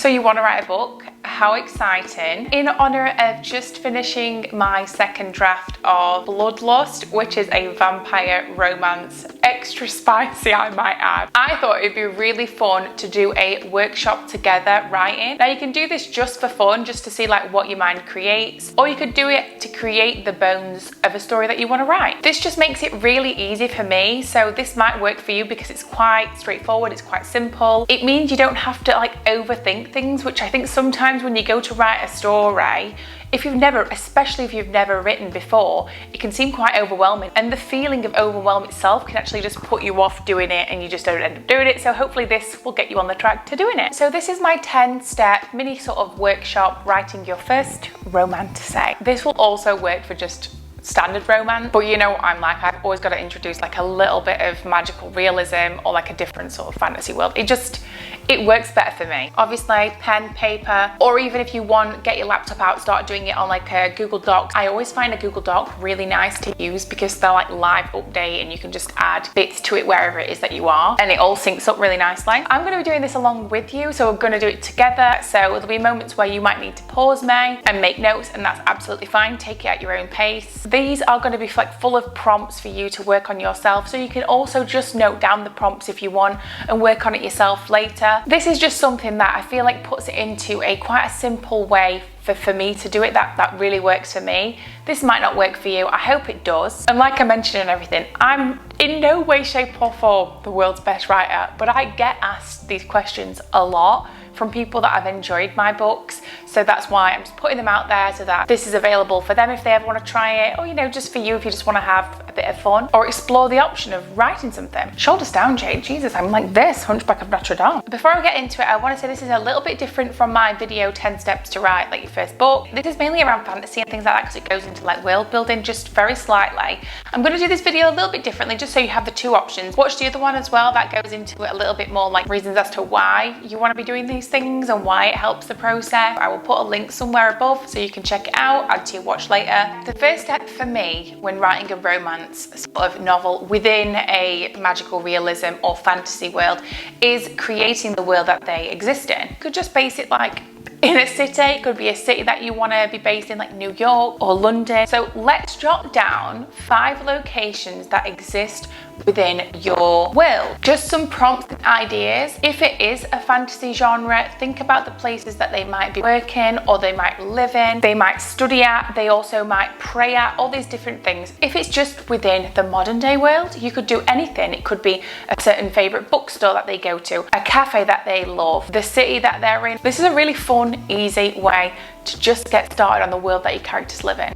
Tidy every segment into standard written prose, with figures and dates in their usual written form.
So you want to write a book? How exciting. In honor of just finishing my second draft of Bloodlust, which is a vampire romance, extra spicy I might add, I thought it'd be really fun to do a workshop together writing. Now you can do this just for fun, just to see like what your mind creates, or you could do it to create the bones of a story that you want to write. This just makes it really easy for me, so this might work for you because it's quite straightforward, it's quite simple. It means you don't have to like overthink things, which I think sometimes when you go to write a story, especially if you've never written before, it can seem quite overwhelming, and the feeling of overwhelm itself can actually just put you off doing it and you just don't end up doing it. So hopefully this will get you on the track to doing it. So this is my 10-step mini sort of workshop, writing your first romantasy. This will also work for just standard romance, but you know what I'm like, I've always got to introduce like a little bit of magical realism or like a different sort of fantasy world. It works better for me. Obviously pen, paper, or even if you want, get your laptop out, start doing it on like a Google Doc. I always find a Google Doc really nice to use because they're like live update and you can just add bits to it wherever it is that you are, and it all syncs up really nicely. I'm going to be doing this along with you, so we're going to do it together. So there'll be moments where you might need to pause me and make notes, and that's absolutely fine. Take it at your own pace. These are going to be like full of prompts for you to work on yourself, so you can also just note down the prompts if you want and work on it yourself later. This is just something that I feel like puts it into quite a simple way for me to do it that really works for me. This might not work for you. I hope it does. And like I mentioned and everything, I'm in no way, shape or form the world's best writer, but I get asked these questions a lot from people that have enjoyed my books. So that's why I'm just putting them out there so that this is available for them if they ever want to try it, or you know, just for you if you just want to have a bit of fun or explore the option of writing something. Shoulders down, Jade. Jesus, I'm like this, Hunchback of Notre Dame. Before I get into it, I want to say this is a little bit different from my video 10 steps to write like your first book. This is mainly around fantasy and things like that because it goes into like world building just very slightly. I'm going to do this video a little bit differently just so you have the two options. Watch the other one as well, that goes into it a little bit more like reasons as to why you want to be doing these things and why it helps the process. I will put a link somewhere above so you can check it out, add to your watch later. The first step for me when writing a romance sort of novel within a magical realism or fantasy world is creating the world that they exist in. You could just base it like in a city. It could be a city that you want to be based in, like New York or London. So let's jot down 5 locations that exist within your world. Just some prompts and ideas. If it is a fantasy genre, think about the places that they might be working or they might live in, they might study at, they also might pray at, all these different things. If it's just within the modern day world, you could do anything. It could be a certain favorite bookstore that they go to, a cafe that they love, the city that they're in. This is a really fun, easy way to just get started on the world that your characters live in.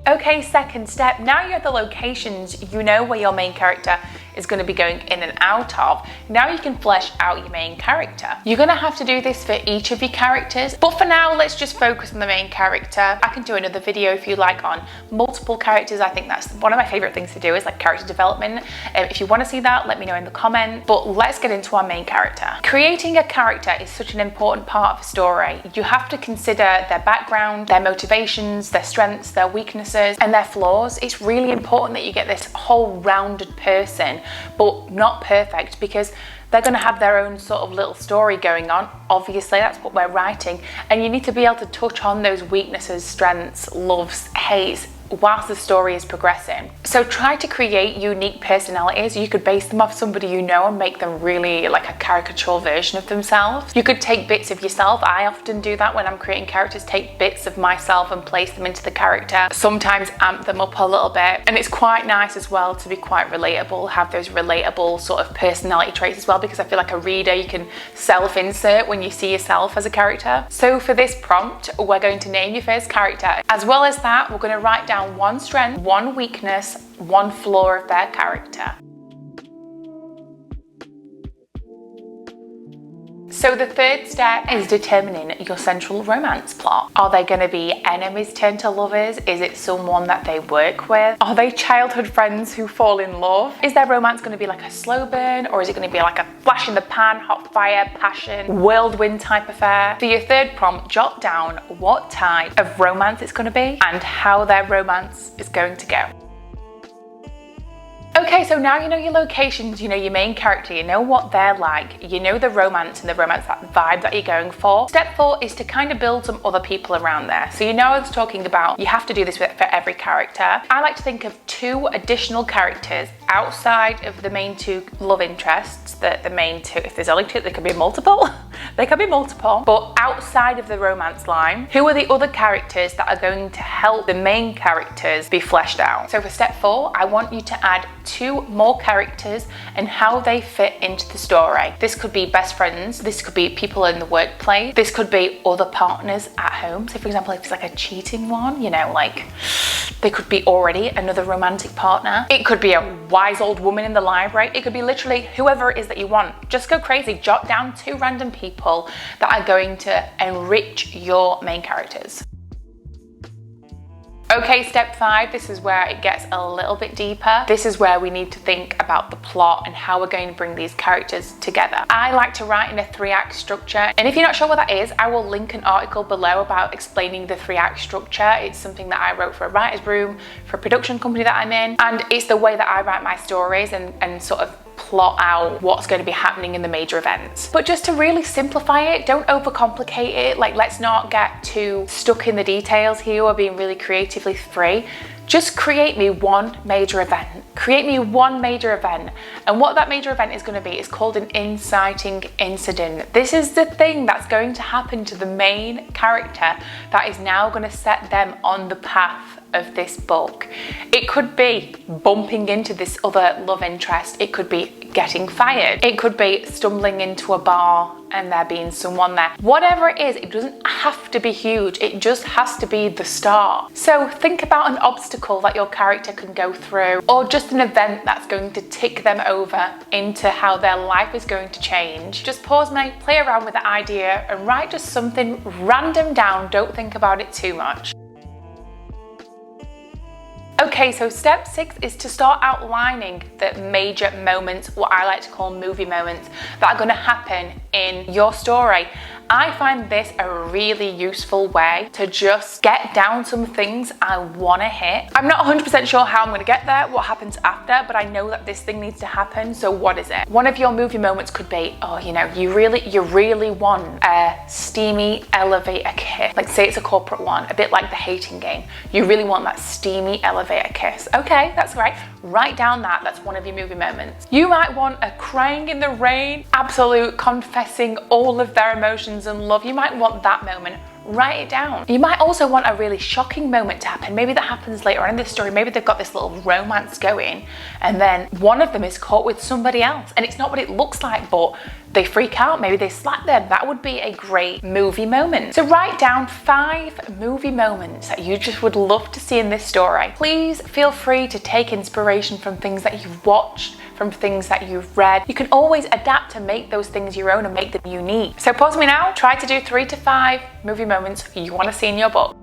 Okay, second step, now you have the locations, you know where your main character is going to be going in and out of. Now you can flesh out your main character. You're going to have to do this for each of your characters, but for now let's just focus on the main character. I can do another video if you like on multiple characters. I think that's one of my favorite things to do, is like character development. If you want to see that, let me know in the comments, but let's get into our main character. Creating a character is such an important part of a story. You have to consider their background, their motivations, their strengths, their weaknesses and their flaws. It's really important that you get this whole rounded person, but not perfect, because they're going to have their own sort of little story going on. Obviously, that's what we're writing, and you need to be able to touch on those weaknesses, strengths, loves, hates, whilst the story is progressing. So try to create unique personalities. You could base them off somebody you know and make them really like a caricatural version of themselves. You could take bits of yourself. I often do that when I'm creating characters, take bits of myself and place them into the character. Sometimes amp them up a little bit, and it's quite nice as well to be quite relatable, have those relatable sort of personality traits as well, because I feel like a reader, you can self-insert when you see yourself as a character. So for this prompt, we're going to name your first character. As well as that, we're going to write down one strength, one weakness, one flaw of their character. So the third step is determining your central romance plot. Are they going to be enemies turned to lovers? Is it someone that they work with? Are they childhood friends who fall in love? Is their romance going to be like a slow burn, or is it going to be like a flash in the pan, hot fire, passion, whirlwind type affair? For your third prompt, jot down what type of romance it's going to be and how their romance is going to go. Okay, so now you know your locations, you know your main character, you know what they're like, you know the romance and the romance that vibe that you're going for. Step 4 is to kind of build some other people around there. So you know I was talking about you have to do this for every character. I like to think of 2 additional characters outside of the main 2 love interests, the main 2, if there's only 2, there could be multiple, they could be multiple, but outside of the romance line, who are the other characters that are going to help the main characters be fleshed out? So for step 4, I want you to add 2 more characters and how they fit into the story. This could be best friends, this could be people in the workplace, this could be other partners at home. So for example, if it's like a cheating one, you know, like they could be already another romantic partner. It could be a wise old woman in the library. It could be literally whoever it is that you want. Just go crazy, jot down 2 random people that are going to enrich your main characters. Okay, step 5, this is where it gets a little bit deeper. This is where we need to think about the plot and how we're going to bring these characters together. I like to write in a 3-act structure, and if you're not sure what that is, I will link an article below about explaining the 3-act structure. It's something that I wrote for a writer's room, for a production company that I'm in, and it's the way that I write my stories and sort of plot out what's going to be happening in the major events. But just to really simplify it, don't overcomplicate it. Like, let's not get too stuck in the details here or being really creatively free. Just create me one major event. Create me one major event. And what that major event is going to be is called an inciting incident. This is the thing that's going to happen to the main character that is now going to set them on the path of this book. It could be bumping into this other love interest. It could be getting fired. It could be stumbling into a bar and there being someone there. Whatever it is, it doesn't have to be huge. It just has to be the start. So think about an obstacle that your character can go through, or just an event that's going to tick them over into how their life is going to change. Just pause, mate, play around with the idea and write just something random down. Don't think about it too much. Okay, so step 6 is to start outlining the major moments, what I like to call movie moments, that are going to happen in your story. I find this a really useful way to just get down some things I want to hit. I'm not 100% sure how I'm going to get there, what happens after, but I know that this thing needs to happen, so what is it? One of your movie moments could be, oh, you know, you really want a steamy elevator kiss. Like, say it's a corporate one, a bit like The Hating Game. You really want that steamy elevator kiss. Okay, that's right. Write down that. That's one of your movie moments. You might want a crying in the rain, absolute confessing all of their emotions and love. You might want that moment. Write it down. You might also want a really shocking moment to happen. Maybe that happens later on in the story. Maybe they've got this little romance going and then one of them is caught with somebody else and it's not what it looks like, but they freak out. Maybe they slap them. That would be a great movie moment. So write down 5 movie moments that you just would love to see in this story. Please feel free to take inspiration from things that you've watched, from things that you've read. You can always adapt to make those things your own and make them unique. So pause me now. Try to do 3 to 5 movie moments you want to see in your book.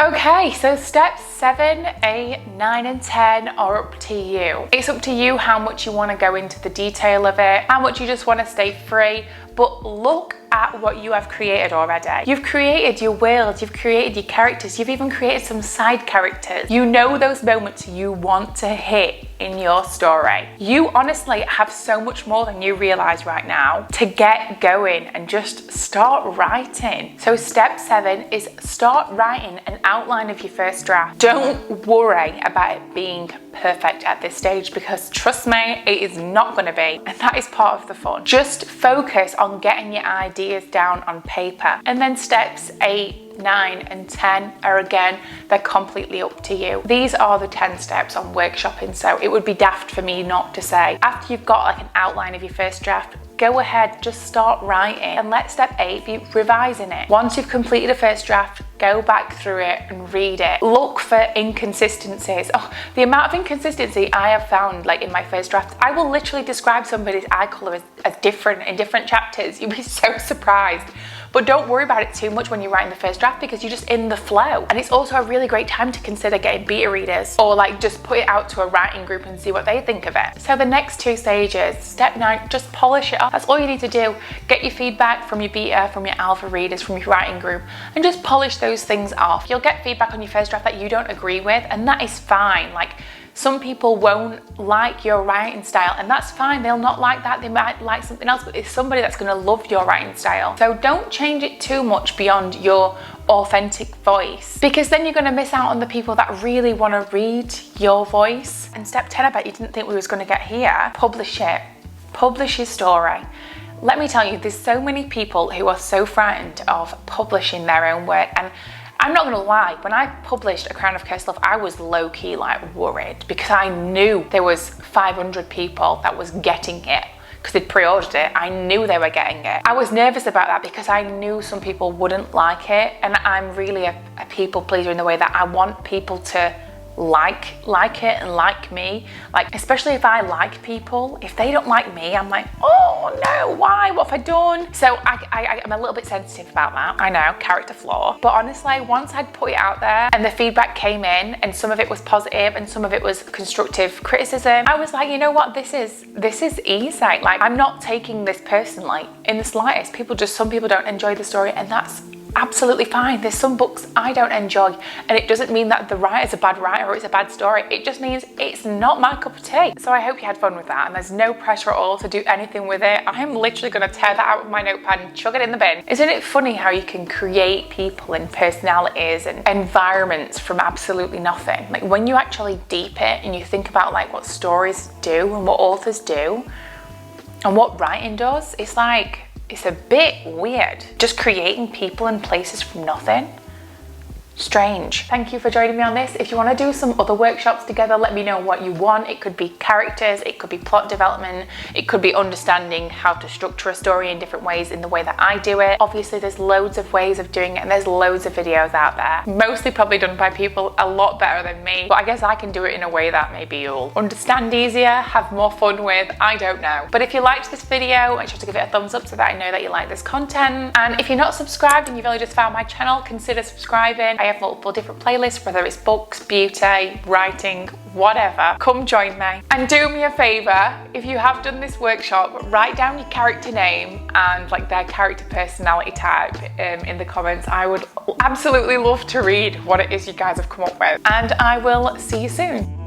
Okay, so steps 7, 8, 9 and 10 are up to you. It's up to you how much you want to go into the detail of it, how much you just want to stay free, but look at what you have created already. You've created your world, you've created your characters, you've even created some side characters. You know those moments you want to hit in your story. You honestly have so much more than you realize right now to get going and just start writing. So step 7 is start writing an outline of your first draft. Don't worry about it being perfect at this stage, because trust me, it is not going to be, and that is part of the fun. Just focus on getting your ideas down on paper, and then steps 8, 9 and 10 are, again, they're completely up to you. These are the 10 steps on workshopping, so it would be daft for me not to say, after you've got like an outline of your first draft, go ahead, just start writing and let step 8 be revising it. Once you've completed a first draft, go back through it and read it. Look for inconsistencies. Oh, the amount of inconsistency I have found, like in my first draft, I will literally describe somebody's eye colour as different in different chapters. You'll be so surprised. But don't worry about it too much when you're writing the first draft, because you're just in the flow. And it's also a really great time to consider getting beta readers, or like just put it out to a writing group and see what they think of it. So the next 2 stages, step 9, just polish it off. That's all you need to do. Get your feedback from your beta, from your alpha readers, from your writing group, and just polish those things off. You'll get feedback on your first draft that you don't agree with, and that is fine. Like, some people won't like your writing style, and that's fine. They'll not like that. They might like something else, but it's somebody that's going to love your writing style. So don't change it too much beyond your authentic voice, because then you're going to miss out on the people that really want to read your voice. And step 10, I bet you didn't think we was going to get here. Publish it. Publish your story. Let me tell you, there's so many people who are so frightened of publishing their own work, and I'm not gonna lie, when I published A Crown of Cursed Love, I was low-key like worried, because I knew there was 500 people that was getting it because they'd pre-ordered it. I knew they were getting it. I was nervous about that because I knew some people wouldn't like it, and I'm really a people pleaser in the way that I want people to like it and like me. Like, especially if I like people, if they don't like me, I'm like, oh no, why? What have I done? So I'm a little bit sensitive about that. I know, character flaw. But honestly, once I'd put it out there and the feedback came in, and some of it was positive and some of it was constructive criticism, I was like, you know what, this is easy. Like, I'm not taking this personally in the slightest. Some people don't enjoy the story, and that's absolutely fine. There's some books I don't enjoy, and it doesn't mean that the writer's a bad writer or it's a bad story. It just means it's not my cup of tea. So I hope you had fun with that, and there's no pressure at all to do anything with it. I'm literally going to tear that out with my notepad and chuck it in the bin. Isn't it funny how you can create people and personalities and environments from absolutely nothing? Like, when you actually deep it and you think about like what stories do and what authors do and what writing does, it's like, it's a bit weird, just creating people and places from nothing. Strange. Thank you for joining me on this. If you want to do some other workshops together, let me know what you want. It could be characters, it could be plot development, it could be understanding how to structure a story in different ways in the way that I do it. Obviously, there's loads of ways of doing it, and there's loads of videos out there, mostly probably done by people a lot better than me, but I guess I can do it in a way that maybe you'll understand easier, have more fun with, I don't know. But if you liked this video, make sure to give it a thumbs up so that I know that you like this content. And if you're not subscribed and you've only just found my channel, consider subscribing. I have multiple different playlists, whether it's books, beauty, writing, whatever. Come join me. And do me a favor, if you have done this workshop, write down your character name and like their character personality type in the comments. I would absolutely love to read what it is you guys have come up with. And I will see you soon.